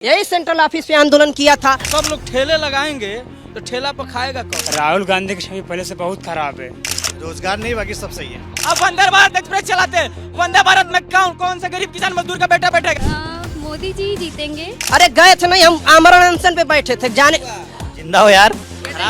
यही central office पे आंदोलन किया था। सब लोग ठेले लगाएंगे तो ठेला पर खाएगा कौन? राहुल गांधी की छवि पहले से बहुत खराब है। रोजगार नहीं, बाकी सब सही है। अब वंदे भारत एक्सप्रेस चलाते हैं। वंदे भारत में कौन सा गरीब किसान मजदूर का बेटा बैठेगा? मोदी जी जीतेंगे। अरे गए थे नहीं, हम आमरण अनशन पे बैठे थे। जाने जिंदा हो यार।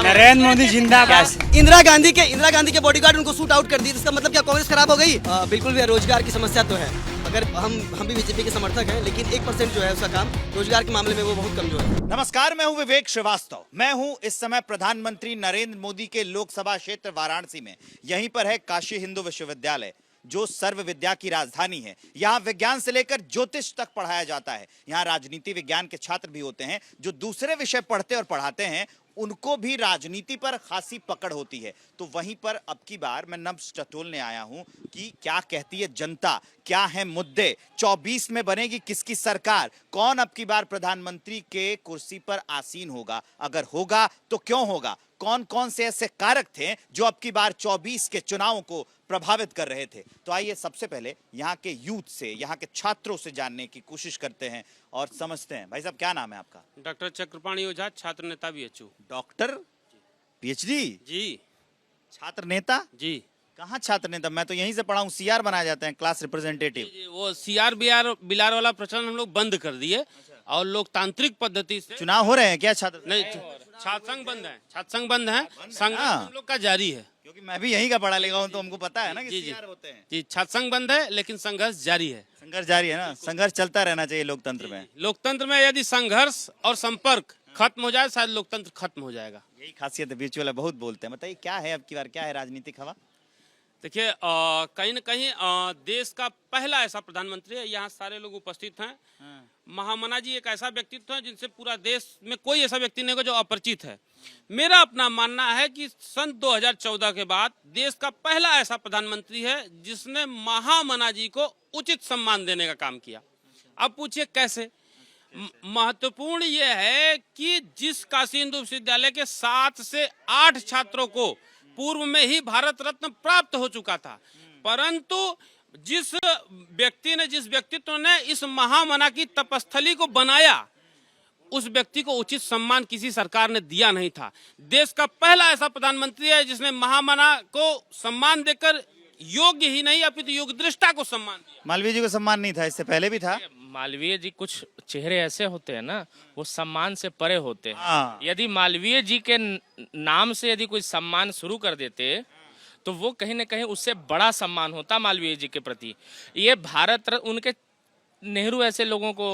नरेंद्र मोदी जिंदाबाद। इंदिरा गांधी के बॉडीगार्ड उनको शूट आउट कर दिए। इसका मतलब क्या कांग्रेस खराब हो गई? बिल्कुल भी रोजगार की समस्या तो है। अगर हम भी बीजेपी के समर्थक हैं, लेकिन 1% जो है उसका काम रोजगार के मामले में वो बहुत कमजोर है। नमस्कार, मैं हूं विवेक श्रीवास्तव। मैं हूं इस समय प्रधानमंत्री नरेंद्र मोदी के लोकसभा क्षेत्र वाराणसी में। यहीं पर है काशी हिंदू विश्वविद्यालय, जो सर्व विद्या की राजधानी है। यहाँ विज्ञान से लेकर ज्योतिष तक पढ़ाया जाता है। यहाँ राजनीति विज्ञान के छात्र भी होते हैं जो दूसरे विषय पढ़ते और पढ़ाते हैं। उनको भी राजनीति पर खासी पकड़ होती है। तो वहीं पर अब की बार मैं नब्ज टटोलने आया हूं कि क्या कहती है जनता, क्या है मुद्दे, 24 में बनेगी किसकी सरकार, कौन अब की बार प्रधानमंत्री के कुर्सी पर आसीन होगा, अगर होगा तो क्यों होगा, कौन कौन से ऐसे कारक थे जो अब की बार 24 के चुनावों को प्रभावित कर रहे थे। तो आइए सबसे पहले यहाँ के यूथ से, यहाँ के छात्रों से जानने की कोशिश करते हैं और समझते हैं। भाई साहब, क्या नाम है आपका? डॉक्टर चक्रपाणी ओझा, छात्र नेता बीएचयू। डॉक्टर, पीएचडी जी छात्र नेता? जी कहाँ छात्र नेता? मैं तो यहीं से पढ़ा हूँ, सीआर बनाए जाते हैं, क्लास रिप्रेजेंटेटिव। जी, वो सीआर बिलार वाला प्रचलन हम लोग बंद कर दिए और लोकतांत्रिक पद्धति से चुनाव हो रहे हैं क्या छात्र? नहीं, छात्र संघ बंद है। छात्र संघ बंद है, संघर्ष हाँ। हम लोग का जारी है। क्योंकि मैं भी यहीं का पढ़ा लिखा हूँ, तो हमको पता है ना कि जी, जी। सीआर होते हैं। जी, छात्र संघ बंद है लेकिन संघर्ष जारी है। संघर्ष जारी है ना, संघर्ष चलता रहना चाहिए लोकतंत्र में। लोकतंत्र में यदि संघर्ष और संपर्क खत्म हो जाए, शायद लोकतंत्र खत्म हो जाएगा। यही खासियत है, बीच वाला बहुत बोलते हैं। बताइए क्या है अब की बार, क्या है राजनीतिक हवा? देखिए, कहीं न कहीं देश का पहला ऐसा प्रधानमंत्री है, यहाँ सारे लोग उपस्थित हैं। महामना जी एक ऐसा व्यक्तित्व है जिनसे पूरा देश में कोई ऐसा व्यक्ति नहीं होगा जो अपरिचित है। मेरा अपना मानना है कि सन 2014 के बाद देश का पहला ऐसा प्रधानमंत्री है जिसने महामना जी को उचित सम्मान देने का काम किया। अब पूछिए कैसे? महत्वपूर्ण यह है कि जिस काशी हिंदू विश्वविद्यालय के 7 से 8 छात्रों को पूर्व में ही भारत रत्न प्राप्त हो चुका था, परंतु जिस व्यक्तित्व ने इस महामना की तपस्थली को बनाया, उस व्यक्ति को उचित सम्मान किसी सरकार ने दिया नहीं था। देश का पहला ऐसा प्रधानमंत्री है जिसने महामना को सम्मान देकर योग्य ही नहीं अपितु योग दृष्टा को सम्मान दिया। मालवीय जी को सम्मान नहीं था, इससे पहले भी था। मालवीय जी कुछ चेहरे ऐसे होते हैं ना, वो सम्मान से परे होते हैं। हाँ। यदि मालवीय जी के नाम से यदि कोई सम्मान शुरू कर देते तो वो कहीं ना कहीं उससे बड़ा सम्मान होता मालवीय जी के प्रति। ये भारत उनके नेहरू ऐसे लोगों को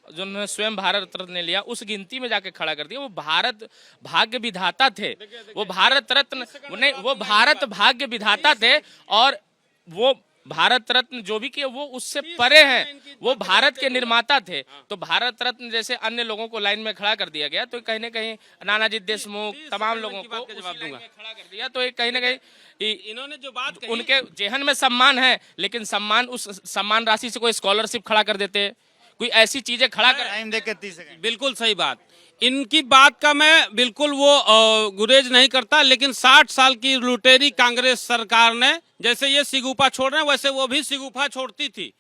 जिन्होंने स्वयं भारत रत्न लिया, उस गिनती में जाके खड़ा कर दिया। वो भारत भाग्य विधाता थे, वो भारत रत्न नहीं, वो भारत भाग्य विधाता थे। और वो भारत रत्न जो भी किए वो उससे परे हैं, वो भारत के निर्माता थे। तो भारत रत्न जैसे अन्य लोगों को लाइन में खड़ा कर दिया गया, तो कहीं ना कहीं नानाजी देशमुख तमाम लोगों को उसी लाइन में खड़ा कर दिया। तो कहीं ना कहीं इन्होंने जो बात कही, उनके जेहन में सम्मान है, लेकिन सम्मान उस सम्मान राशि से कोई स्कॉलरशिप खड़ा कर देते, कोई ऐसी चीजें खड़ा कर। टाइम देकर 30 सेकंड। बिल्कुल सही बात। इनकी बात का मैं बिल्कुल वो गुरेज नहीं करता, लेकिन 60 साल की लुटेरी कांग्रेस सरकार ने, जैसे ये सिगुफा छोड़ रहे हैं वैसे वो भी सिगुफा छोड़ती थी।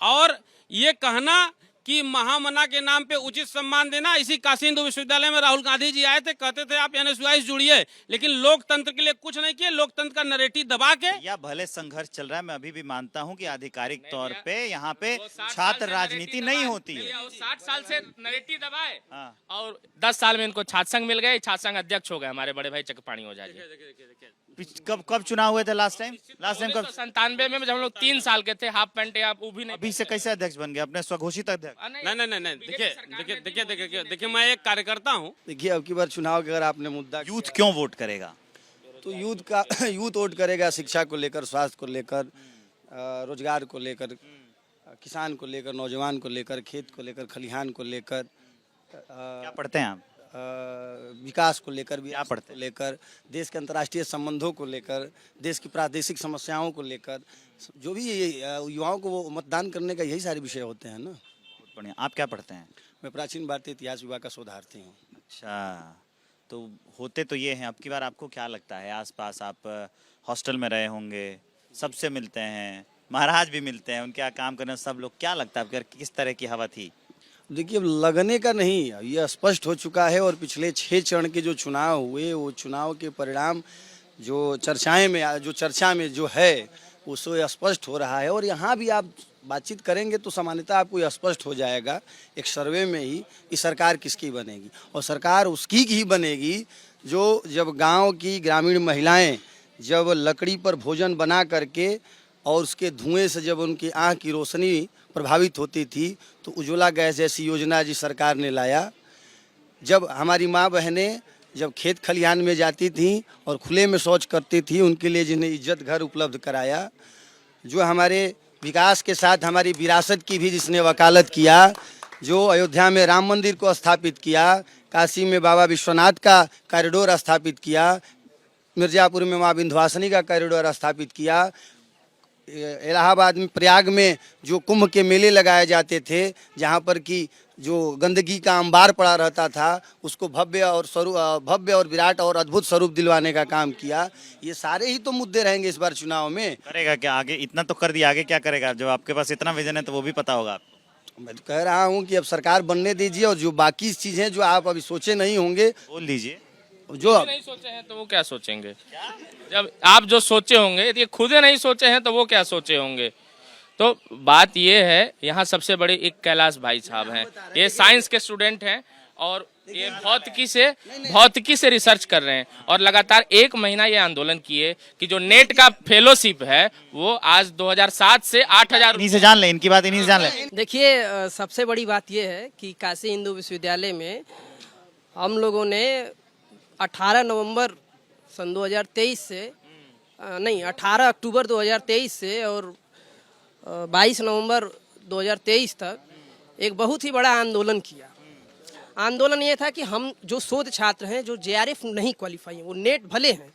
और ये कहना कि महामना के नाम पे उचित सम्मान देना, इसी काशी हिंदू विश्वविद्यालय में राहुल गांधी जी आए थे, कहते थे आप NSUI जुड़िए, लेकिन लोकतंत्र के लिए कुछ नहीं किए। लोकतंत्र का नैरेटिव दबा के, या भले संघर्ष चल रहा है, मैं अभी भी मानता हूं कि आधिकारिक तौर पे यहाँ पे छात्र राजनीति नहीं होती है। 60 साल से नैरेटिव दबाए हाँ। और 10 साल में इनको छात्र संघ मिल गए, छात्र संघ अध्यक्ष हो गए हमारे बड़े भाई चक्रपाणी ओझा जी। कब चुनाव हुए थे लास्ट टाइम? कब? 97 में जब हम लोग 3 साल के थे, हाफ पैंट या वो भी नहीं। अभी से कैसे अध्यक्ष बन गए, अपने स्वघोषित अध्यक्ष? नहीं, देखिए मैं एक कार्यकर्ता हूँ। देखिए, अब की बार चुनाव के अगर आपने मुद्दा यूथ क्यों वोट करेगा? तो यूथ वोट करेगा शिक्षा को लेकर, स्वास्थ्य को लेकर, रोजगार को लेकर, किसान को लेकर, नौजवान को लेकर, खेत को लेकर, खलिहान को लेकर, क्या पढ़ते हैं आप? विकास को लेकर भी क्या पढ़ते को लेकर, देश के अंतर्राष्ट्रीय संबंधों को लेकर, देश की प्रादेशिक समस्याओं को लेकर, जो भी युवाओं को वो मतदान करने का यही सारे विषय होते हैं ना। बहुत बढ़िया। आप क्या पढ़ते हैं? मैं प्राचीन भारतीय इतिहास विभाग का शोधार्थी हूँ। अच्छा, तो होते तो ये हैं। अब की बार आपको क्या लगता है, आसपास आप हॉस्टल में रहे होंगे, सबसे मिलते हैं, महाराज भी मिलते हैं, उनके यहाँ काम करने सब लोग, क्या लगता है आपको किस तरह की हवा थी? देखिए, अब लगने का नहीं, ये स्पष्ट हो चुका है। और पिछले 6 चरण के जो चुनाव हुए, वो चुनाव के परिणाम जो चर्चा में जो है, उससे स्पष्ट हो रहा है। और यहाँ भी आप बातचीत करेंगे तो सामान्यतः आपको यह स्पष्ट हो जाएगा एक सर्वे में ही कि सरकार किसकी बनेगी। और सरकार उसकी ही बनेगी जो जब गांव की ग्रामीण महिलाएं जब लकड़ी पर भोजन बना करके और उसके धुएं से जब उनकी आँख की रोशनी प्रभावित होती थी, तो उज्ज्वला गैस जैसी योजना जी सरकार ने लाया। जब हमारी माँ बहनें जब खेत खलिहान में जाती थीं और खुले में शौच करती थी, उनके लिए जिन्हें इज्जत घर उपलब्ध कराया। जो हमारे विकास के साथ हमारी विरासत की भी जिसने वकालत किया, जो अयोध्या में राम मंदिर को स्थापित किया, काशी में बाबा विश्वनाथ का कॉरिडोर स्थापित किया, मिर्ज़ापुर में माँ विंध्यवासिनी का कॉरिडोर स्थापित किया, इलाहाबाद में प्रयाग में जो कुंभ के मेले लगाए जाते थे, जहाँ पर कि जो गंदगी का अंबार पड़ा रहता था, उसको भव्य और विराट और अद्भुत स्वरूप दिलवाने का काम किया। ये सारे ही तो मुद्दे रहेंगे इस बार चुनाव में। करेगा क्या आगे? इतना तो कर दिया, आगे क्या करेगा? जब आपके पास इतना विजन है तो वो भी पता होगा आपको। मैं तो कह रहा हूँ कि अब सरकार बनने दीजिए, और जो बाकी चीज़ें जो आप अभी सोचे नहीं होंगे बोल दीजिए। जो नहीं सोचे हैं तो वो क्या सोचेंगे? जब आप जो सोचे होंगे, यदि खुद नहीं सोचे हैं तो वो क्या सोचे होंगे? तो बात ये है, यहाँ सबसे बड़े एक कैलाश भाई साहब हैं, ये साइंस के स्टूडेंट हैं और ये भौतिकी से रिसर्च कर रहे हैं और लगातार 1 महीना ये आंदोलन किए कि जो नेट का फेलोशिप है वो आज 2007 से 8,000 इन्हीं से जान ले, इनकी बात इन्हीं से जान ले। देखिए, सबसे बड़ी बात यह है कि काशी हिंदू विश्वविद्यालय में हम लोगों ने 18 नवंबर सन 2023 से 18 अक्टूबर 2023 से और 22 नवंबर 2023 तक एक बहुत ही बड़ा आंदोलन किया। आंदोलन ये था कि हम जो शोध छात्र हैं, जो जेआरएफ नहीं क्वालिफाई हैं, वो नेट भले हैं,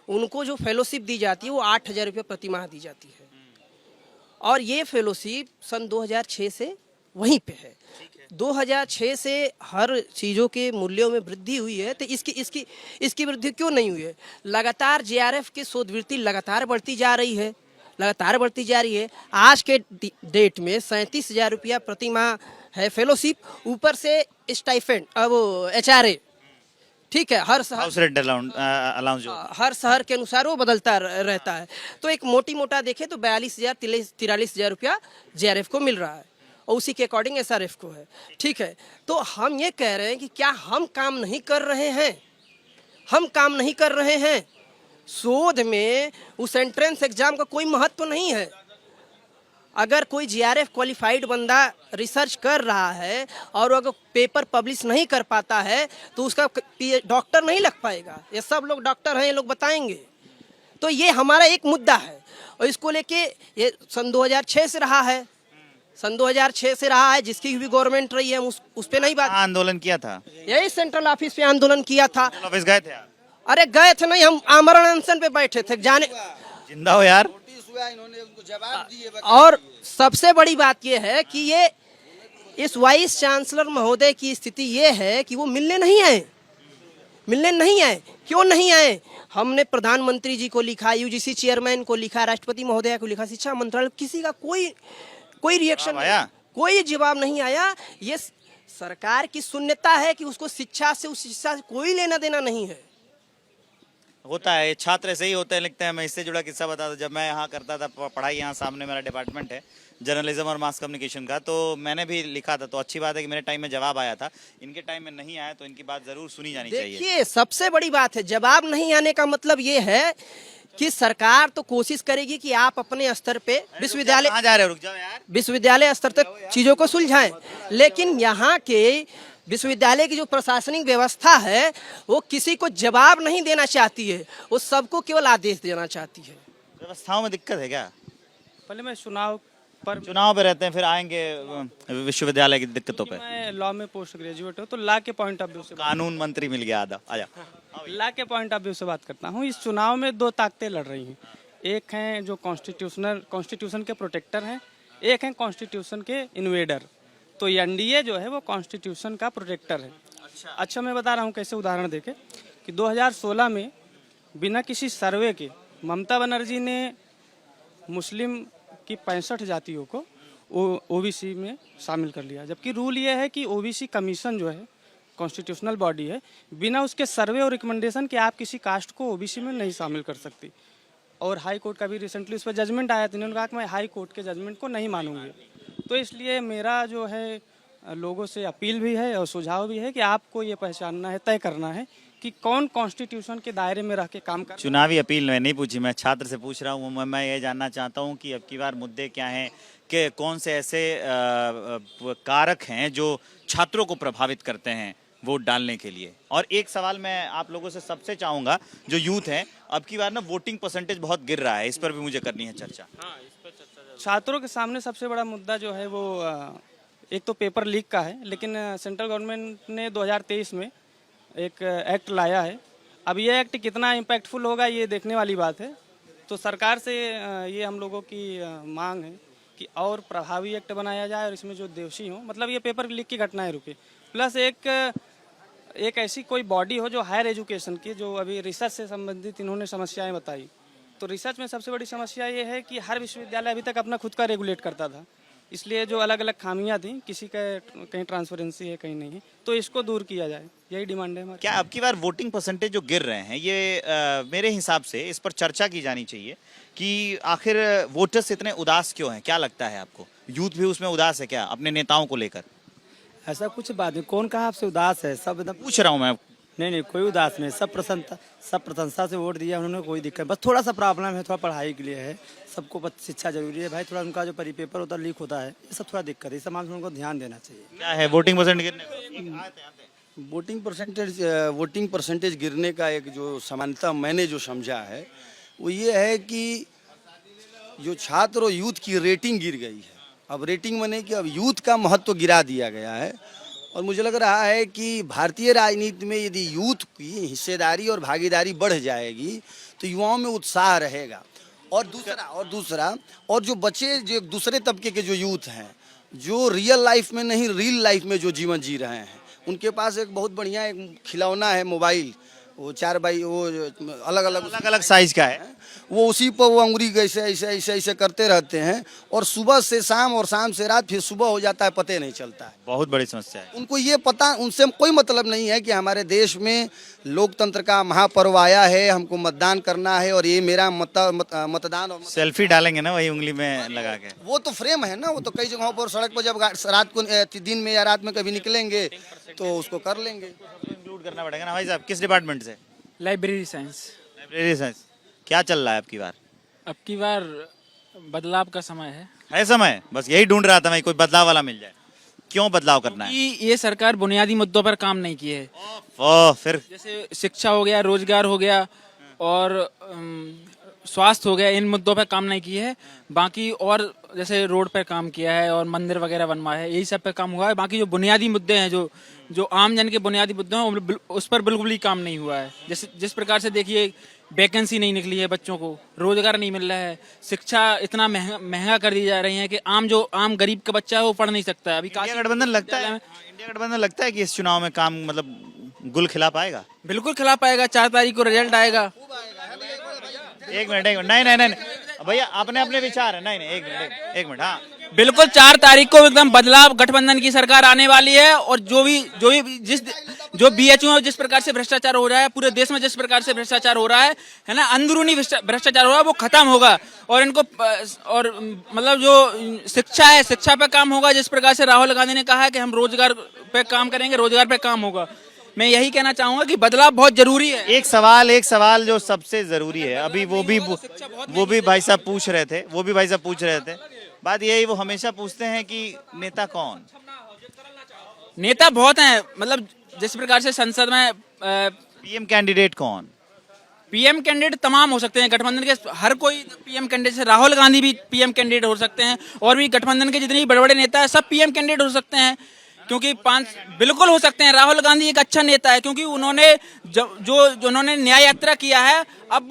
उनको जो फेलोशिप दी जाती है वो 8,000 रुपये प्रति माह दी जाती है। और ये फेलोशिप सन 2006 से वहीं पे है। 2006 से हर चीज़ों के मूल्यों में वृद्धि हुई है, तो इसकी वृद्धि क्यों नहीं हुई है? लगातार जेआरएफ की शोधवृत्ति लगातार बढ़ती जा रही है। आज के डेट में 37,000 रुपया प्रति माह है फेलोशिप, ऊपर से स्टाइफेंड, अब HRA, ठीक है, हर शहर के अनुसार वो बदलता रहता है। तो एक मोटा देखे तो 42,000 43,000 रुपया जेआरएफ को मिल रहा है और उसी के अकॉर्डिंग SRF को है, ठीक है। तो हम ये कह रहे हैं कि क्या हम काम नहीं कर रहे हैं? शोध में उस एंट्रेंस एग्जाम का कोई महत्व नहीं है। अगर कोई जेआरएफ क्वालिफाइड बंदा रिसर्च कर रहा है और अगर पेपर पब्लिश नहीं कर पाता है तो उसका डॉक्टर नहीं लग पाएगा। ये सब लोग डॉक्टर हैं, ये लोग बताएंगे। तो ये हमारा एक मुद्दा है और इसको लेके ये सन 2006 से रहा है, जिसकी भी गवर्नमेंट रही है उस पे नहीं बात। आंदोलन किया था, यही सेंट्रल ऑफिस पे आंदोलन किया था। ऑफिस गए थे? अरे गए थे नहीं, हम आमरण अनशन पे बैठे थे। जिंदा हो यार। इन्होंने उनको जवाब दिए। और सबसे बड़ी बात यह है कि ये इस वाइस चांसलर महोदय की स्थिति ये है कि वो मिलने नहीं आए। क्यों नहीं आए? हमने प्रधानमंत्री जी को लिखा, यूजीसी चेयरमैन को लिखा, राष्ट्रपति महोदय को लिखा, शिक्षा मंत्रालय, किसी का कोई रिएक्शन नहीं, कोई जवाब नहीं आया। ये सरकार की शून्यता है कि उसको शिक्षा से कोई लेना देना नहीं है। होता है, छात्र ऐसे ही होते हैं, लिखते हैं। मैं इससे जुड़ा किस्सा बता दूं, जब मैं यहाँ करता था पढ़ाई, यहाँ सामने मेरा डिपार्टमेंट है जर्नलिज्म और मास कम्युनिकेशन का, तो मैंने भी लिखा था। तो अच्छी बात है कि मेरे टाइम में जवाब आया था, इनके टाइम में नहीं आया, तो इनकी बात जरूर सुनी जानी चाहिए। देखिए, सबसे बड़ी बात है, जवाब नहीं आने का मतलब ये है कि सरकार तो कोशिश करेगी कि आप अपने स्तर पे विश्वविद्यालय, कहाँ जा रहे हो? रुक जाओ यार। विश्वविद्यालय स्तर तक चीजों को सुलझाएं, लेकिन यहाँ के विश्वविद्यालय की जो प्रशासनिक व्यवस्था है वो किसी को जवाब नहीं देना चाहती है, वो सबको केवल आदेश देना चाहती है। व्यवस्थाओं में दिक्कत है क्या? पहले मैं चुनाव पे रहते हैं, फिर आएंगे विश्वविद्यालय की दिक्कतों पे। मैं लॉ में पोस्ट ग्रेजुएट हूँ, तो लॉ के पॉइंट ऑफ व्यू से कानून मंत्री मिल गया आजा। लॉ के पॉइंट ऑफ व्यू से बात करता हूँ। इस चुनाव में 2 ताकतें लड़ रही हैं। एक हैं जो कॉन्स्टिट्यूशन के प्रोटेक्टर हैं, एक हैं कॉन्स्टिट्यूशन के इन्वेडर। तो एनडीए जो है वो कॉन्स्टिट्यूशन का प्रोटेक्टर है। अच्छा, मैं बता रहा हूँ कैसे, उदाहरण देके कि 2016 में बिना किसी सर्वे के ममता बनर्जी ने मुस्लिम की 65 जातियों को ओबीसी में शामिल कर लिया। जबकि रूल ये है कि ओबीसी कमीशन जो है कॉन्स्टिट्यूशनल बॉडी है, बिना उसके सर्वे और रिकमेंडेशन के आप किसी कास्ट को ओबीसी में नहीं शामिल कर सकती। और हाई कोर्ट का भी रिसेंटली उस पर जजमेंट आया था, इन्होंने कहा कि मैं हाई कोर्ट के जजमेंट को नहीं मानूंगी। तो इसलिए मेरा जो है लोगों से अपील भी है और सुझाव भी है कि आपको ये पहचानना है, तय करना है कि कौन कॉन्स्टिट्यूशन के दायरे में रह के काम कर। चुनावी अपील मैं नहीं पूछी, मैं छात्र से पूछ रहा हूँ। मैं ये जानना चाहता हूँ कि अब की बार मुद्दे क्या हैं, कि कौन से ऐसे कारक हैं जो छात्रों को प्रभावित करते हैं वोट डालने के लिए। और एक सवाल मैं आप लोगों से सबसे चाहूँगा, जो यूथ है, अब की बार ना वोटिंग परसेंटेज बहुत गिर रहा है, इस पर भी मुझे करनी है चर्चा। छात्रों के सामने सबसे बड़ा मुद्दा जो है वो एक तो पेपर लीक का है, लेकिन सेंट्रल गवर्नमेंट ने 2023 में एक एक्ट लाया है। अब ये एक्ट कितना इम्पैक्टफुल होगा ये देखने वाली बात है। तो सरकार से ये हम लोगों की मांग है कि और प्रभावी एक्ट बनाया जाए और इसमें जो दोषी हो, मतलब ये पेपर लीक की घटनाएं रुके, प्लस एक ऐसी कोई बॉडी हो जो हायर एजुकेशन की, जो अभी रिसर्च से संबंधित इन्होंने समस्याएं बताई। तो रिसर्च में सबसे बड़ी समस्या ये है कि हर विश्वविद्यालय अभी तक अपना खुद का रेगुलेट करता था, इसलिए जो अलग अलग खामियां थी, किसी का कहीं ट्रांसपेरेंसी है कहीं नहीं है, तो इसको दूर किया जाए, यही डिमांड है हमारी। क्या अब की बार वोटिंग परसेंटेज जो गिर रहे हैं, ये मेरे हिसाब से इस पर चर्चा की जानी चाहिए कि आखिर वोटर्स इतने उदास क्यों हैं? क्या लगता है आपको, यूथ भी उसमें उदास है क्या अपने नेताओं को लेकर? ऐसा कुछ बात नहीं, कौन कहा आपसे उदास है, सब एकदम। पूछ रहा हूँ मैं। नहीं, कोई उदास नहीं, सब प्रसन्नता से वोट दिया उन्होंने, कोई दिक्कत। बस थोड़ा सा प्रॉब्लम है, थोड़ा पढ़ाई के लिए है, सबको शिक्षा जरूरी है भाई, थोड़ा उनका जो पेपर होता है लीक होता है, ये सब थोड़ा दिक्कत है, इस मामले में उनको ध्यान देना चाहिए। क्या है वोटिंग परसेंट गिरने? वोटिंग परसेंटेज गिरने का एक जो समानता मैंने जो समझा है वो ये है कि जो छात्र और यूथ की रेटिंग गिर गई है। अब रेटिंग माने कि अब यूथ का महत्व गिरा दिया गया है। और मुझे लग रहा है कि भारतीय राजनीति में यदि यूथ की हिस्सेदारी और भागीदारी बढ़ जाएगी तो युवाओं में उत्साह रहेगा। और दूसरा जो बच्चे, जो एक दूसरे तबके के जो यूथ हैं, जो रियल लाइफ में नहीं रील लाइफ में जो जीवन जी रहे हैं, उनके पास एक बहुत बढ़िया एक खिलौना है मोबाइल, वो 4 बाई वो अलग अलग साइज का है, वो उसी पर वो अंगुरी ऐसे करते रहते हैं और सुबह से शाम और शाम से रात, फिर सुबह हो जाता है, पता नहीं चलता है। बहुत बड़ी समस्या है। उनको ये पता, उनसे कोई मतलब नहीं है कि हमारे देश में लोकतंत्र का महापर्व आया है, हमको मतदान करना है और ये मेरा मतदान। और सेल्फी डालेंगे ना वही उंगली में लगा के, वो तो फ्रेम है ना, वो तो कई जगहों पर सड़क पर जब रात को दिन में या रात में कभी निकलेंगे तो उसको कर लेंगे। इंक्लूड करना पड़ेगा ना भाई साहब। किस डिपार्टमेंट से? Library science. Library science. क्या चल रहा है अब की बार? अब की बार बदलाव का समय है समय, बस यही ढूंढ रहा था मैं, कोई बदलाव वाला मिल जाए। क्यों बदलाव करना है? ये सरकार बुनियादी मुद्दों पर काम नहीं की है। फिर जैसे शिक्षा हो गया, रोजगार हो गया और स्वास्थ्य हो गया, इन मुद्दों पर काम नहीं की है। बाकी और जैसे रोड पर काम किया है और मंदिर वगैरह बनवाया है, यही सब पे काम हुआ है। बाकी जो बुनियादी मुद्दे हैं, जो आम जन के बुनियादी मुद्दे हैं, उस पर बिल्कुल ही काम नहीं हुआ है। जैसे जिस प्रकार से देखिए, वैकेंसी नहीं निकली है, बच्चों को रोजगार नहीं मिल रहा है, शिक्षा इतना महंगा कर दी जा रही है कि आम गरीब का बच्चा है वो पढ़ नहीं सकता है। अभी इंडिया गठबंधन लगता है कि इस चुनाव में काम मतलब गुल खिला पाएगा? बिल्कुल खिला पाएगा। 4 तारीख को रिजल्ट आएगा। एक मिनट नहीं भैया, अपने विचार है। नहीं एक मिनट हाँ, बिल्कुल 4 तारीख को एकदम बदलाव, गठबंधन की सरकार आने वाली है। और जो बीएचयू जिस प्रकार से भ्रष्टाचार हो रहा है, पूरे देश में जिस प्रकार से भ्रष्टाचार हो रहा है ना, अंदरूनी भ्रष्टाचार हो रहा है, वो खत्म होगा। और इनको और मतलब जो शिक्षा है, शिक्षा पे काम होगा। जिस प्रकार से राहुल गांधी ने कहा है कि हम रोजगार पे काम करेंगे, रोजगार पे काम होगा। मैं यही कहना चाहूंगा कि बदलाव बहुत जरूरी है। एक सवाल जो सबसे जरूरी है, अभी वो भी भाई साहब पूछ रहे थे, बात यही, वो हमेशा पूछते हैं कि नेता कौन? नेता बहुत हैं, मतलब जिस प्रकार से संसद में पीएम कैंडिडेट कौन? पीएम कैंडिडेट तमाम हो सकते हैं, गठबंधन के हर कोई पीएम कैंडिडेट से, राहुल गांधी भी पीएम कैंडिडेट हो सकते हैं, और भी गठबंधन के जितने बड़े बड़े नेता हैं सब पीएम कैंडिडेट हो सकते हैं। क्योंकि 5 बिल्कुल हो सकते हैं। राहुल गांधी एक अच्छा नेता है, क्योंकि उन्होंने जो उन्होंने न्याय यात्रा किया है, अब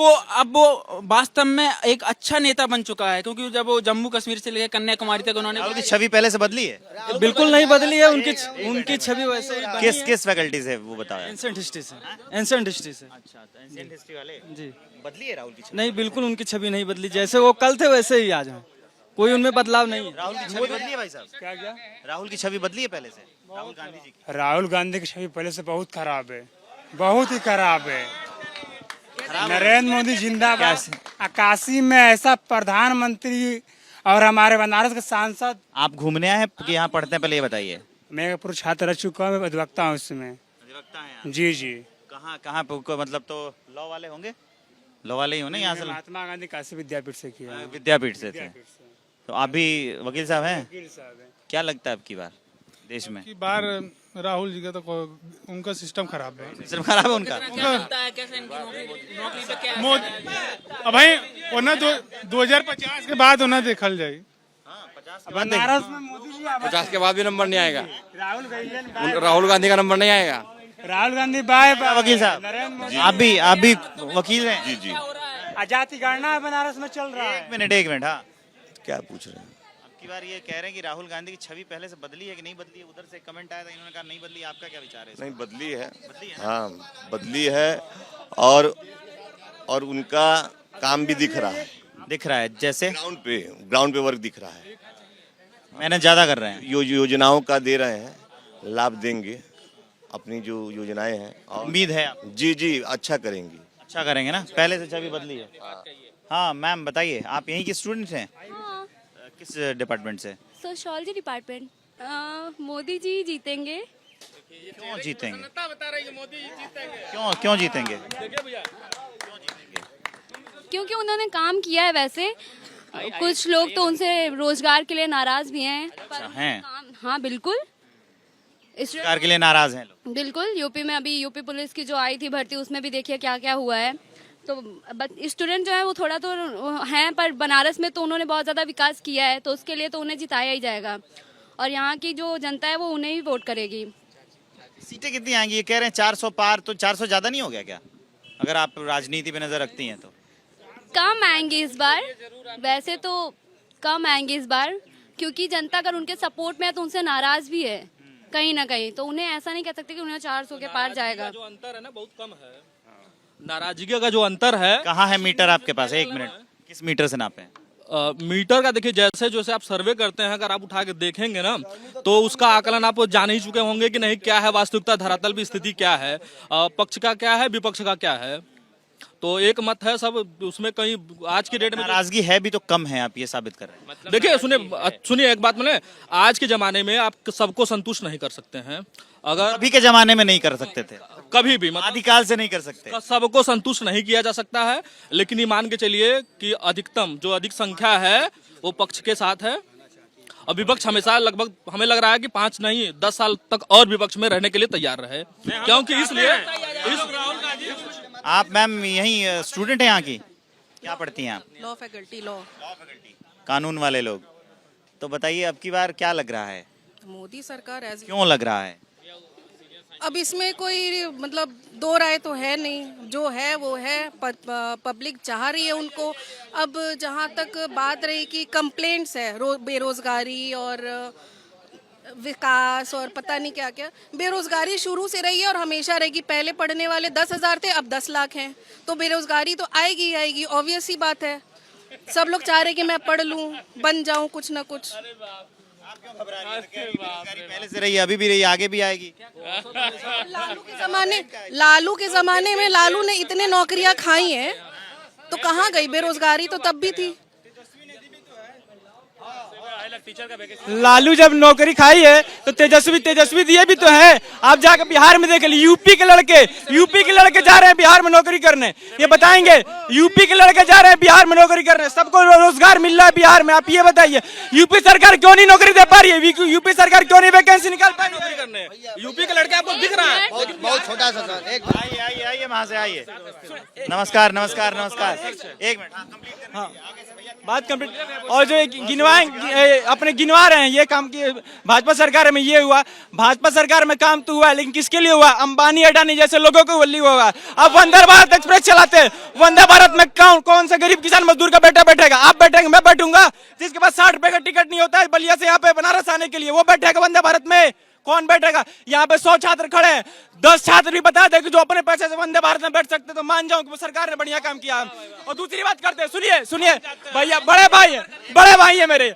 वो वास्तव में एक अच्छा नेता बन चुका है। क्योंकि जब वो जम्मू कश्मीर से लेकर कन्याकुमारी तक उन्होंने, उनकी छवि पहले से बदली है? बिल्कुल नहीं बदली है, उनकी छवि वैसे ही। किस फैकल्टी से वो बताया? एंशिएंट हिस्ट्री से। अच्छा, एंशिएंट हिस्ट्री वाले जी। बदली है राहुल की छवि? नहीं, बिल्कुल उनकी छवि नहीं बदली, जैसे वो कल थे वैसे ही आज हैं। कोई उनमें बदलाव नहीं है। राहुल की छवि बदली है भाई साहब? क्या क्या राहुल की छवि बदली है पहले से? राहुल गांधी जी की राहुल गांधी की छवि पहले से बहुत खराब है, बहुत ही खराब है। नरेंद्र मोदी जिंदाबाद। काशी में ऐसा प्रधानमंत्री और हमारे बनारस के सांसद। आप घूमने आए हैं कि यहाँ पढ़ते हैं, पहले ये बताइए। मैं पूर्व छात्र रह चुका हूँ, मैं अधिवक्ता हूँ इसमें। अधिवक्ता हैं आप? जी जी। कहाँ कहाँ पे मतलब तो लॉ वाले होंगे, लॉ वाले ही हो ना यहाँ से? महात्मा गांधी काशी विद्यापीठ से किया है। विद्यापीठ से थे, तो आप भी वकील साहब हैं? वकील साहब हैं। क्या लगता है अब की बार देश में? की बार राहुल जी का तो उनका सिस्टम खराब है। सिस्टम खराब है उनका? अब भाई उन्हें 2050 के बाद उन्हें देखल जाए। बनारस में मोदी जी 50 के बाद भी नंबर नहीं आएगा। राहुल राहुल गांधी का नंबर नहीं आएगा। राहुल गांधी बाय वकील साहब, नरेंद्र मोदी। आप भी वकील हैं? जी जी। आजादी गणना बनारस में चल रहा है। एक मिनट, हाँ क्या पूछ रहे हैं? अब की बार ये कह रहे हैं कि राहुल गांधी की छवि पहले से बदली है कि नहीं बदली है? उधर से कमेंट आया था, इन्होंने कहा नहीं बदली। आपका क्या विचार है? नहीं बदली है, बदली है? हाँ बदली है। और उनका काम भी दिख रहा है जैसे ग्राउंड पे वर्क दिख रहा है। मेहनत ज्यादा कर रहे हैं। योजनाओं का दे रहे हैं, लाभ देंगे अपनी जो योजनाएं हैं। और उम्मीद है आप? जी जी अच्छा करेंगी। अच्छा करेंगे ना, पहले से छवि बदली है। हाँ मैम बताइए, आप यहीं के स्टूडेंट हैं? हाँ, किस डिपार्टमेंट से? Sociology department. मोदी जी जीतेंगे। क्यों जीतेंगे? क्यों जीतेंगे? क्योंकि उन्होंने काम किया है। वैसे कुछ लोग तो उनसे रोजगार के लिए नाराज भी हैं। हैं? हाँ बिल्कुल। सरकार के लिए नाराज हैं लोग? बिल्कुल। यूपी में अभी यूपी पुलिस की जो आई थी भर्ती, उसमें भी देखिए क्या क्या हुआ है। तो स्टूडेंट जो है वो थोड़ा तो हैं, पर बनारस में तो उन्होंने बहुत ज़्यादा विकास किया है, तो उसके लिए तो उन्हें जिताया ही जाएगा। और यहाँ की जो जनता है वो उन्हें ही वोट करेगी। सीटें कितनी आएंगी? ये कह रहे हैं 400 पार, तो 400 ज्यादा नहीं हो गया क्या, अगर आप राजनीति पे नजर रखती हैं तो? कम आएंगे इस बार, वैसे तो कम आएंगे इस बार, क्योंकि जनता अगर उनके सपोर्ट में है तो उनसे नाराज भी है कहीं ना कहीं। तो उन्हें ऐसा नहीं कह सकते कि उन्हें 400 के पार जाएगा। जो अंतर है ना बहुत कम है। नाराजगी का जो अंतर है। कहाँ है मीटर आपके पास? एक मिनट, किस मीटर से नापे? मीटर का देखिए, जैसे आप सर्वे करते हैं, अगर आप उठा के देखेंगे ना तो उसका आकलन आप जान ही चुके होंगे कि नहीं क्या है वास्तविकता, धरातल की स्थिति क्या है, पक्ष का क्या है, विपक्ष का क्या है। तो एक मत है सब उसमें। कहीं आज की डेट में नाराजगी है भी तो कम है, आप ये साबित कर रहे हैं। देखिए सुनिए एक बात मैंने, आज के जमाने में आप सबको संतुष्ट नहीं कर सकते हैं। अगर अभी के जमाने में नहीं कर सकते थे, कभी भी आदिकाल से नहीं कर सकते। सबको संतुष्ट नहीं किया जा सकता है, लेकिन ये मान के चलिए कि अधिकतम जो अधिक संख्या है वो पक्ष के साथ है। और विपक्ष हमेशा लगभग हमें लग रहा है कि 5 नहीं 10 साल तक और विपक्ष में रहने के लिए तैयार रहे, क्योंकि इसलिए आप मैम यहीं स्टूडेंट हैं यहाँ की? क्या पढ़ती हैं आप? Law faculty. लॉ कानून वाले लोग। तो बताइए अब की बार क्या लग रहा है? मोदी सरकार क्यों लग रहा है? अब इसमें कोई मतलब दो राय तो है नहीं, जो है वो है। पब्लिक चाह रही है उनको। अब जहाँ तक बात रही कि कंप्लेंट्स है बेरोजगारी और विकास और पता नहीं क्या क्या, बेरोजगारी शुरू से रही है और हमेशा रहेगी। पहले पढ़ने वाले 10,000 थे, अब 10 लाख हैं, तो बेरोजगारी तो आएगी ही आएगी, ऑब्वियस ही बात है। सब लोग चाह रहे कि मैं पढ़ लूं, बन जाऊं कुछ ना कुछ। पहले से रही, अभी भी रही, आगे भी आएगी। लालू के जमाने में लालू ने इतने नौकरियां खाई हैं, तो कहाँ गई बेरोजगारी? तो तब भी थी। लालू जब नौकरी खाई है तो तेजस्वी दिए भी तो है। आप जाकर बिहार में देख लीजिए, यूपी के लड़के जा रहे हैं बिहार में नौकरी करने। ये बताएंगे, यूपी के लड़के जा रहे हैं बिहार में नौकरी करने, सबको रोजगार मिल रहा है बिहार में। आप ये बताइए यूपी सरकार क्यों नहीं नौकरी दे पा रही है? यूपी सरकार क्यों नहीं वैकेंसी निकाल पा रही है? यूपी के लड़के आपको दिख रहा है? बहुत छोटा सा सर, एक आइए वहाँ से आइए। नमस्कार। एक मिनट, हाँ बात कंप्लीट। और जो अपने गिनवा रहे हैं ये काम की भाजपा सरकार में ये हुआ, भाजपा सरकार में काम तो हुआ, लेकिन किसके लिए हुआ? अंबानी अडानी जैसे लोगों को लिए हुआ। अब वंदे भारत एक्सप्रेस चलाते, वंदे भारत में कौन सा गरीब किसान मजदूर का बेटा बैठेगा? आप बैठेंगे, मैं बैठूंगा। जिसके पास 60 रुपए का टिकट नहीं होता है बलिया से यहाँ पे बनारस आने के लिए, वो बैठेगा वंदे भारत में? कौन बैठेगा? यहाँ पे 100 छात्र खड़े हैं, 10 छात्र भी बता दे कि जो अपने पैसे से वंदे भारत में बैठ सकते तो मान जाऊं कि सरकार ने बढ़िया काम किया। और दूसरी बात करते हैं, सुनिए सुनिए भैया, बड़े भाई है मेरे,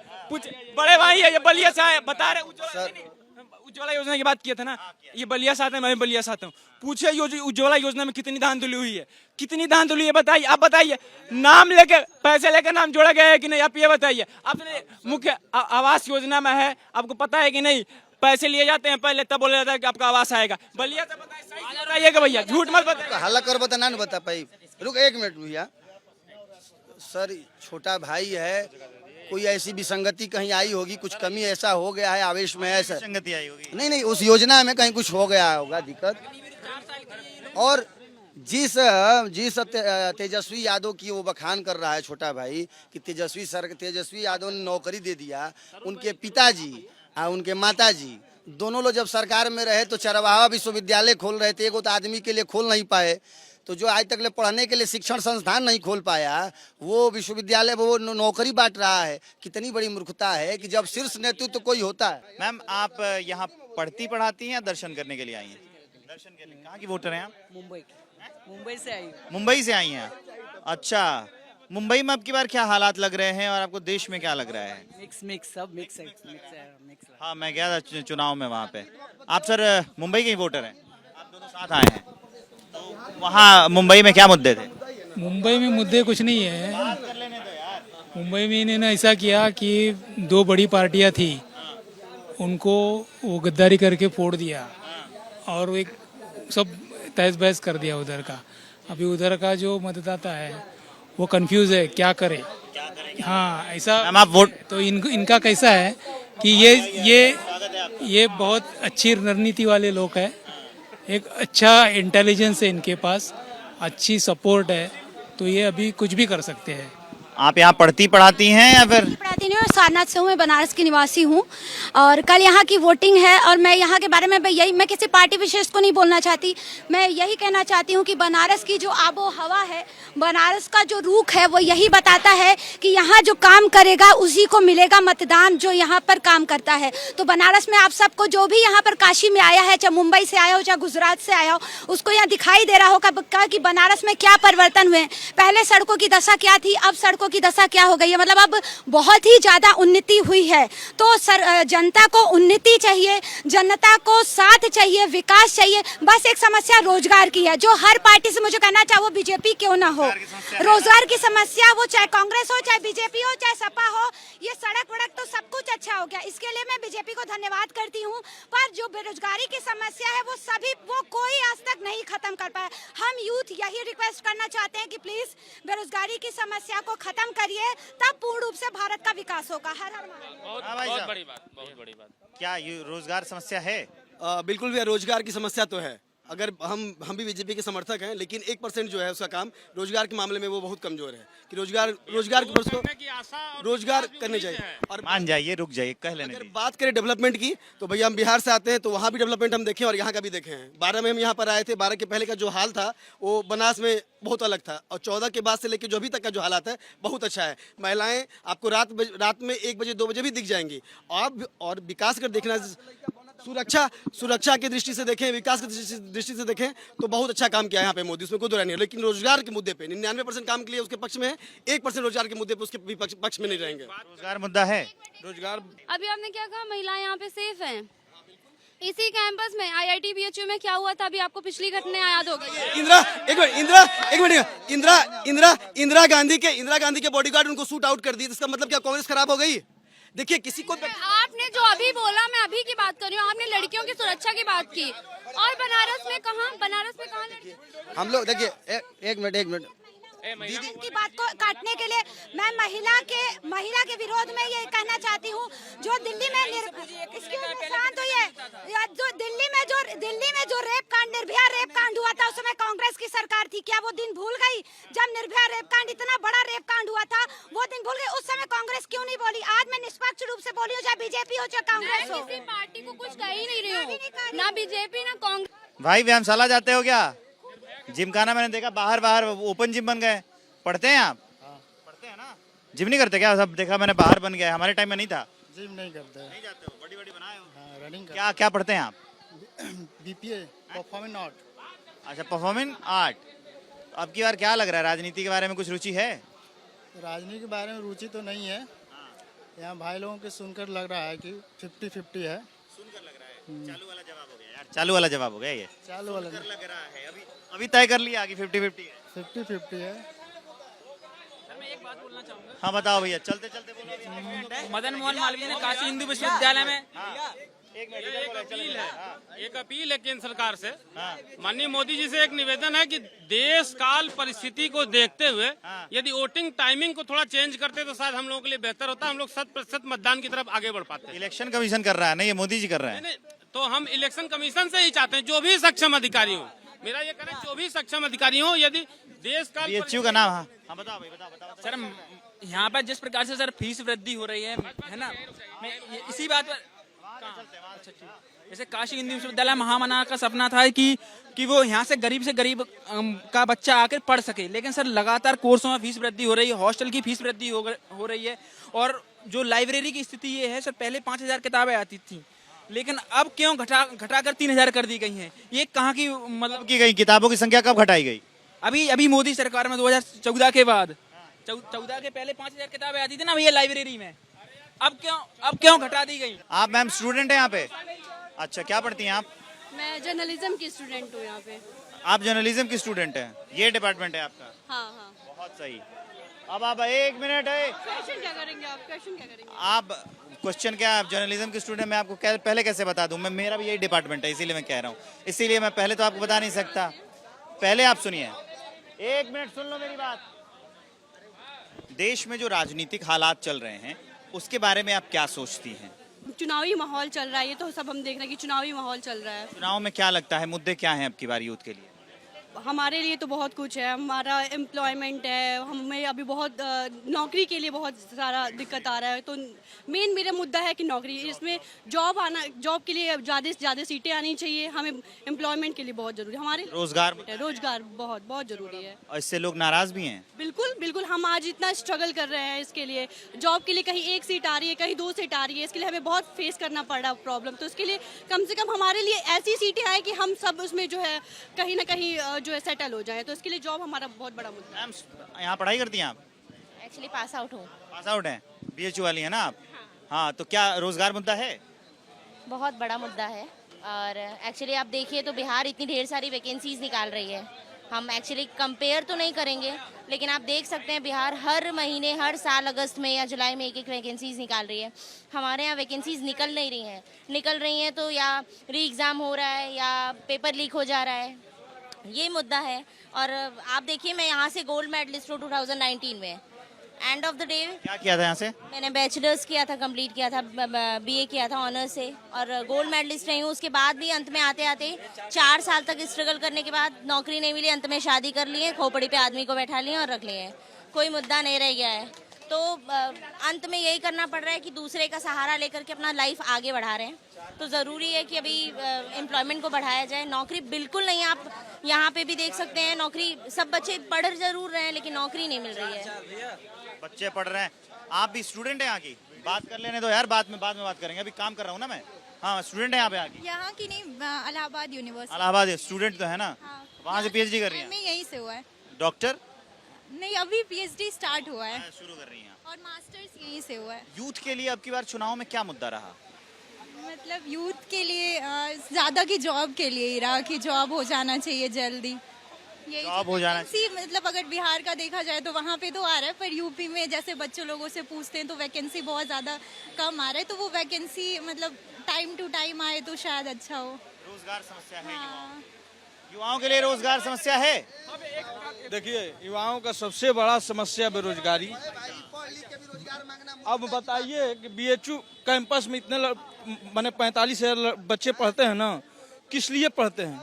बड़े भाई है, ये बलिया से आए, बता रहे उज्ज्वला योजना की बात किया था ना, ये बलिया से आते हैं, मैं बलिया से आता हूँ। पूछे उज्ज्वला योजना में कितनी धांधली हुई है, कितनी धांधली है बताइए, आप बताइए। नाम लेके, पैसे लेकर नाम जोड़ा गया है कि नहीं, आप ये बताइए। आपने मुख्य आवास योजना में है, आपको पता है कि नहीं, पैसे लिए जाते हैं पहले, तब बोला जाता है कि आपका आवास आएगा। बलिया से बताइएगा भैया, झूठ मत बताइए। हल्ला कर बता ना बता पाई, रुक 1 मिनट भैया। सर छोटा भाई है, कोई ऐसी विसंगति कहीं आई होगी, कुछ कमी ऐसा हो गया है, आवेश में ऐसा संगति आई होगी। नहीं, उस योजना में कहीं कुछ हो गया होगा दिक्कत। और जिस तेजस्वी यादव की वो बखान कर रहा है छोटा भाई कि तेजस्वी यादव ने नौकरी दे दिया, उनके पिताजी और उनके माताजी दोनों लोग जब सरकार में रहे तो चरवाहा विश्वविद्यालय खोल रहे थे, एगो तो आदमी के लिए खोल नहीं पाए, तो जो आज तक ले पढ़ने के लिए शिक्षण संस्थान नहीं खोल पाया, वो विश्वविद्यालय वो नौकरी बांट रहा है। कितनी बड़ी मूर्खता है कि जब शीर्ष नेतृत्व तो कोई होता है। मैम, आप यहाँ पढ़ती पढ़ाती हैं या दर्शन करने के लिए आई हैं? दर्शन के लिए। कहाँ की वोटर हैं आप? मुंबई से आई। मुंबई से आई हैं। अच्छा, मुंबई में अब की बार क्या हालात लग रहे हैं और आपको देश में क्या लग रहा है? मिक्स सब मिक्स है। हाँ, मैं गया था चुनाव में वहाँ पे। आप सर मुंबई के ही वोटर हैं, आप दोनों साथ आए हैं, तो वहाँ मुंबई में क्या मुद्दे थे? मुंबई में मुद्दे कुछ नहीं है। मुंबई में इन्होंने ऐसा किया कि 2 बड़ी पार्टियां थी, उनको वो गद्दारी करके फोड़ दिया और एक सब तहस बहस कर दिया उधर का। अभी उधर का जो मतदाता है वो कंफ्यूज है, क्या करे। हाँ, ऐसा आप वोट तो इनका कैसा है कि ये बहुत अच्छी रणनीति वाले लोग हैं, एक अच्छा इंटेलिजेंस है इनके पास, अच्छी सपोर्ट है, तो ये अभी कुछ भी कर सकते हैं। आप यहाँ पढ़ती पढ़ाती हैं या फिर? पढ़ाती नहीं हूँ, सारनाथ से हूँ, मैं बनारस की निवासी हूँ और कल यहाँ की वोटिंग है और मैं यहाँ के बारे में मैं किसी पार्टी विशेष को नहीं बोलना चाहती, मैं यही कहना चाहती हूँ कि बनारस की जो आबो हवा है, बनारस का जो रुख है वो यही बताता है कि यहाँ जो काम करेगा उसी को मिलेगा मतदान, जो यहाँ पर काम करता है। तो बनारस में आप सबको जो भी यहाँ पर काशी में आया है, चाहे मुंबई से आया हो चाहे गुजरात से आया हो, उसको यहाँ दिखाई दे रहा होगा कि बनारस में क्या परिवर्तन हुए। पहले सड़कों की दशा क्या थी, अब सड़कों की दशा क्या हो गई है, मतलब अब बहुत ही ज्यादा उन्नति हुई है। तो जनता को उन्नति चाहिए, जनता को साथ चाहिए, विकास चाहिए। बस एक समस्या रोजगार की है, जो हर पार्टी से मुझे कहना चाहे वो बीजेपी क्यों ना हो, रोजगार की समस्या, वो चाहे कांग्रेस हो चाहे बीजेपी हो चाहे सपा हो, ये सड़क वड़क तो सब कुछ अच्छा हो गया, इसके लिए मैं बीजेपी को धन्यवाद करती हूँ। पर जो बेरोजगारी की समस्या है वो कोई आज तक नहीं खत्म कर पाया। हम यूथ यही रिक्वेस्ट करना चाहते हैं कि प्लीज बेरोजगारी की समस्या को खत्म करिए, तब पूर्ण रूप से भारत का विकास होगा। हर हर बहुत बड़ी बात। क्या ये रोजगार समस्या है? बिल्कुल भी रोजगार की समस्या तो है। अगर हम भी बीजेपी के समर्थक हैं, लेकिन 1% जो है उसका काम रोजगार के मामले में वो बहुत कमजोर है कि रोजगार करने चाहिए। और मान जाइए, रुक जाइए, कह लेने अगर दीजिए। बात करें डेवलपमेंट की तो भैया हम बिहार से आते हैं, तो वहाँ भी डेवलपमेंट हम देखें और यहाँ का भी देखे हैं। 12 में हम यहाँ पर आए थे, 12 के पहले का जो हाल था वो बनारस में बहुत अलग था, और 14 के बाद से लेकर जो अभी तक का जो हालात है बहुत अच्छा है। महिलाएं आपको रात में 1 बजे 2 बजे भी दिख जाएंगी। और विकास कर देखना, सुरक्षा की दृष्टि से देखें, विकास की दृष्टि से देखें तो बहुत अच्छा काम किया है यहाँ पे मोदी, उसमें कोई दो राय नहीं है। लेकिन रोजगार के मुद्दे पे 99% काम के लिए उसके पक्ष में है, 1% रोजगार के मुद्दे पे उसके पक्ष में नहीं रहेंगे। रोजगार मुद्दा है। रोजगार अभी आपने क्या कहा, महिलाएं यहाँ पे सेफ हैं। इसी कैंपस में IIT BHU में क्या हुआ था, अभी आपको पिछली घटना याद हो गई। इंदिरा गांधी के बॉडीगार्ड उनको शूट आउट कर दिए, इसका मतलब क्या कांग्रेस खराब हो गई? देखिए, किसी को आपने जो अभी बोला, मैं अभी की बात कर रही हूँ, आपने लड़कियों की सुरक्षा की बात की, और बनारस में कहाँ लड़की? हम लोग देखिए, एक मिनट दीदी की बात को काटने के लिए मैं महिला के विरोध में ये कहना चाहती हूँ, जो दिल्ली में शांत हुई है, जो दिल्ली में जो रेप कांड, निर्भया रेप कांड हुआ था, उस समय कांग्रेस की सरकार थी। क्या वो दिन भूल गई जब निर्भया रेप कांड, इतना बड़ा रेप कांड हुआ था, वो दिन भूल गई? उस समय कांग्रेस क्यों नहीं बोली? आज मैं निष्पक्ष रूप से बोली हूँ, चाहे बीजेपी हो चाहे कांग्रेस हो। किसी पार्टी को कुछ कह ही नहीं रही हूँ, ना बीजेपी ना कांग्रेस। भाई व्यायामशाला जाते हो क्या? जिमखाना मैंने देखा, बाहर ओपन जिम बन गए। पढ़ते हैं आप? पढ़ते हैं ना? जिम नहीं करते क्या? सब देखा मैंने, बाहर बन गया, हमारे टाइम में नहीं था। जिम नहीं करते। नहीं जाते हो? बड़ी बनाए हो? रनिंग क्या क्या पढ़ते हैं आप? BPA performing art. अच्छा, परफॉर्मिंग आर्ट। अब की बार क्या लग रहा है, राजनीति के बारे में कुछ रुचि है? राजनीति के बारे में रुचि तो नहीं है, यहाँ भाई लोगों के सुनकर लग रहा है कि 50-50 है। सुनकर लग रहा है। चालू वाला जवाब हो गया यार, चालू वाला जवाब हो गया ये। चालू वाला सुनकर लग रहा है, अभी तय कर लिया कि 50-50 है। 50-50 है। हाँ बताओ भैया, चलते चलते बोलो। मदन मोहन मालवीय ने काशी हिंदू विश्वविद्यालय में एक अपील है केंद्र सरकार से। माननीय मोदी जी से एक निवेदन है कि देश काल परिस्थिति को देखते हुए यदि वोटिंग टाइमिंग को थोड़ा चेंज करते तो शायद हम लोगों के लिए बेहतर होता, हम लोग 100% मतदान की तरफ आगे बढ़ पाते। इलेक्शन कमीशन कर रहा है ना, ये मोदी जी कर रहे हैं। नहीं, तो हम इलेक्शन कमीशन से ही चाहते हैं जो भी सक्षम अधिकारी हो, मेरा ये कहना है जो भी सक्षम अधिकारी हो, यदि देश काल बीएचयू का नाम। हाँ बताओ भाई, बताओ। सर यहाँ पर जिस प्रकार से सर फीस वृद्धि हो रही है ना, मैं इसी बात पर जैसे काशी हिंदू विश्वविद्यालय महामना का सपना था कि वो यहाँ से गरीब का बच्चा आकर पढ़ सके, लेकिन सर लगातार कोर्सों में फीस वृद्धि हो रही है, हॉस्टल की फीस वृद्धि हो रही है, और जो लाइब्रेरी की स्थिति ये है सर, पहले 5000 किताबें आती थी, लेकिन अब क्यों घटाकर 3000 कर दी गई हैं? ये कहाँ की मतलब की गई किताबों की संख्या कब घटाई गई? अभी मोदी सरकार में 2014 के बाद, 14 के पहले 5000 किताबें आती थी ना भैया लाइब्रेरी में, अब क्यों घटा दी गई? आप मैम स्टूडेंट हैं यहाँ पे? अच्छा, क्या पढ़ती हैं आप? मैं जर्नलिज्म की स्टूडेंट हूँ यहाँ पे। आप जर्नलिज्म की स्टूडेंट हैं, ये डिपार्टमेंट है आपका? हाँ। बहुत सही। अब आप 1 मिनट है, क्वेश्चन क्या करेंगे आप? क्वेश्चन क्या करेंगे आप? क्वेश्चन क्या? आप जर्नलिज्म के स्टूडेंट, मैं आपको पहले कैसे बता दूं? मेरा भी यही डिपार्टमेंट है, इसीलिए मैं कह रहा हूँ, इसीलिए मैं पहले तो आपको बता नहीं सकता। पहले आप सुनिए, 1 मिनट सुन लो मेरी बात। देश में जो राजनीतिक हालात चल रहे हैं उसके बारे में आप क्या सोचती हैं? चुनावी माहौल चल रहा है, ये तो सब हम देख रहे हैं कि चुनावी माहौल चल रहा है। चुनाव में क्या लगता है, मुद्दे क्या हैं अब की बार यूथ के लिए? हमारे लिए तो बहुत कुछ है, हमारा एम्प्लॉयमेंट है, हमें अभी बहुत नौकरी के लिए बहुत सारा दिक्कत आ रहा है, तो मेन मेरा मुद्दा है कि नौकरी, इसमें जॉब के लिए ज़्यादा से ज़्यादा सीटें आनी चाहिए, हमें एम्प्लॉयमेंट के लिए बहुत जरूरी है, हमारे रोजगार बहुत जरूरी है। और इससे लोग नाराज भी हैं? बिल्कुल, हम आज इतना स्ट्रगल कर रहे हैं इसके लिए, जॉब के लिए कहीं 1 सीट आ रही है, कहीं 2 सीट आ रही है, इसके लिए हमें बहुत फेस करना पड़ रहा है प्रॉब्लम, तो इसके लिए कम से कम हमारे लिए ऐसी सीटें आए कि हम सब उसमें जो है कहीं ना कहीं जो है सेटल हो जाए, तो इसके लिए जॉब हमारा बहुत बड़ा मुद्दा है। यहाँ पढ़ाई करती हैं आप? एक्चुअली पास आउट हूँ। पास आउट हैं, बीएचयू वाली है ना आप? हाँ, तो क्या रोजगार मुद्दा है? बहुत बड़ा मुद्दा है, और एक्चुअली आप देखिए तो बिहार इतनी ढेर सारी वैकेंसीज निकाल रही है, हम एक्चुअली कंपेयर तो नहीं करेंगे, लेकिन आप देख सकते हैं बिहार हर महीने, हर साल अगस्त में या जुलाई में एक वैकेंसीज निकाल रही है। हमारे यहाँ वैकेंसीज निकल रही हैं तो या री एग्ज़ाम हो रहा है या पेपर लीक हो जा रहा है, ये मुद्दा है। और आप देखिए, मैं यहाँ से गोल्ड मेडलिस्ट हूँ 2019 में। एंड ऑफ द डे क्या किया था यहाँ से? मैंने बैचलर्स किया था, कंप्लीट किया था, बीए किया था ऑनर्स से, और गोल्ड मेडलिस्ट रही हूँ। उसके बाद भी अंत में आते 4 साल तक स्ट्रगल करने के बाद नौकरी नहीं मिली, अंत में शादी कर लिए, खोपड़ी पे आदमी को बैठा लिए और रख लिए, कोई मुद्दा नहीं रह गया है। तो अंत में यही करना पड़ रहा है कि दूसरे का सहारा लेकर के अपना लाइफ आगे बढ़ा रहे हैं, तो ज़रूरी है कि अभी एम्प्लॉयमेंट को बढ़ाया जाए। नौकरी बिल्कुल नहीं, आप यहाँ पे भी देख सकते हैं, नौकरी सब बच्चे पढ़ जरूर रहे हैं लेकिन नौकरी नहीं मिल रही है। बच्चे पढ़ रहे हैं, आप भी स्टूडेंट हैं? आगे बात कर लेने दो यार, बाद में बात करेंगे, अभी काम कर रहा हूँ ना मैं। हाँ, स्टूडेंट है यहाँ पे? आगे यहाँ की नहीं, इलाहाबाद यूनिवर्सिटी। इलाहाबाद स्टूडेंट तो है ना? वहाँ से पीएचडी कर रही हैं? यहीं से हुआ है। डॉक्टर? नहीं, अभी पीएचडी स्टार्ट हुआ है, शुरू कर रही हैं, और मास्टर्स यहीं से हुआ है। यूथ के लिए अब की बार चुनाव में क्या मुद्दा रहा? मतलब यूथ के लिए ज़्यादा की जॉब के लिए ही रहा कि जॉब हो जाना चाहिए जल्दी, जॉब हो जाना चाहिए। मतलब अगर बिहार का देखा जाए तो वहाँ पे तो आ रहा है, पर यूपी में जैसे बच्चों लोगों से पूछते हैं तो वैकेंसी बहुत ज़्यादा कम आ रहा है, तो वो वैकेंसी मतलब टाइम टू टाइम आए तो शायद अच्छा हो। रोजगार समस्या है? युवाओं के लिए रोजगार समस्या है? देखिए, युवाओं का सबसे बड़ा समस्या बेरोजगारी। अब बताइए कि बीएचयू कैंपस में इतने माने 45,000 बच्चे पढ़ते हैं ना, किस लिए पढ़ते हैं?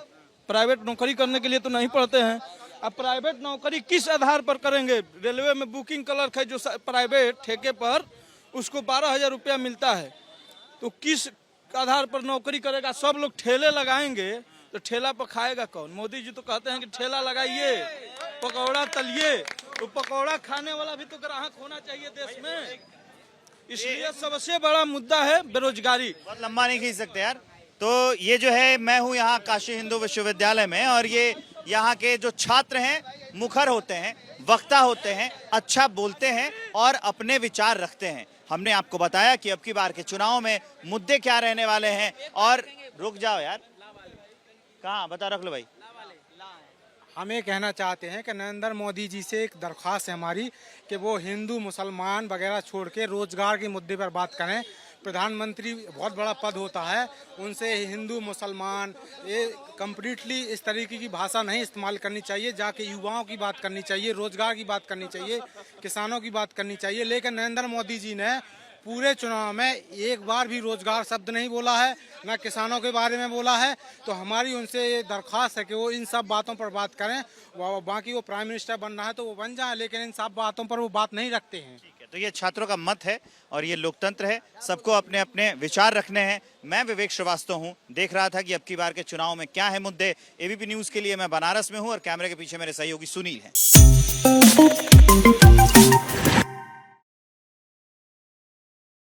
प्राइवेट नौकरी करने के लिए तो नहीं पढ़ते हैं। अब प्राइवेट नौकरी किस आधार पर करेंगे? रेलवे में बुकिंग क्लर्क है जो प्राइवेट ठेके पर, उसको 12,000 रुपया मिलता है, तो किस आधार पर नौकरी करेगा? सब लोग ठेले लगाएंगे तो ठेला पर खाएगा कौन? मोदी जी तो कहते हैं कि ठेला लगाइए, पकौड़ा तलिए, तो पकौड़ा खाने वाला भी तो ग्राहक होना चाहिए देश में। इसलिए सबसे बड़ा मुद्दा है बेरोजगारी। बहुत लंबा नहीं खींच सकते यार। तो ये जो है, मैं हूँ यहाँ काशी हिंदू विश्वविद्यालय में, और ये यहाँ के जो छात्र हैं मुखर होते हैं, वक्ता होते हैं, अच्छा बोलते हैं और अपने विचार रखते हैं। हमने आपको बताया कि अब की बार के चुनाव में मुद्दे क्या रहने वाले हैं। और रुक जाओ यार, कहाँ बता, रख लो भाई। हम ये कहना चाहते हैं कि नरेंद्र मोदी जी से एक दरख्वास्त है हमारी कि वो हिंदू मुसलमान वगैरह छोड़ के रोजगार के मुद्दे पर बात करें। प्रधानमंत्री बहुत बड़ा पद होता है, उनसे हिंदू मुसलमान ये कंप्लीटली इस तरीके की भाषा नहीं इस्तेमाल करनी चाहिए। जाके युवाओं की बात करनी चाहिए, रोजगार की बात करनी चाहिए, किसानों की बात करनी चाहिए। लेकिन नरेंद्र मोदी जी ने पूरे चुनाव में एक बार भी रोजगार शब्द नहीं बोला है, ना किसानों के बारे में बोला है। तो हमारी उनसे ये दरख्वास्त है कि वो इन सब बातों पर बात करें। बाकी वो प्राइम मिनिस्टर बनना है तो वो बन जाए, लेकिन इन सब बातों पर वो बात नहीं रखते हैं। तो ये छात्रों का मत है और ये लोकतंत्र है, सबको अपने अपने विचार रखने हैं। मैं विवेक श्रीवास्तव हूँ, देख रहा था कि अब की बार के चुनाव में क्या है मुद्दे। एबीपी न्यूज के लिए मैं बनारस में हूँ और कैमरे के पीछे मेरे सहयोगी सुनील हैं।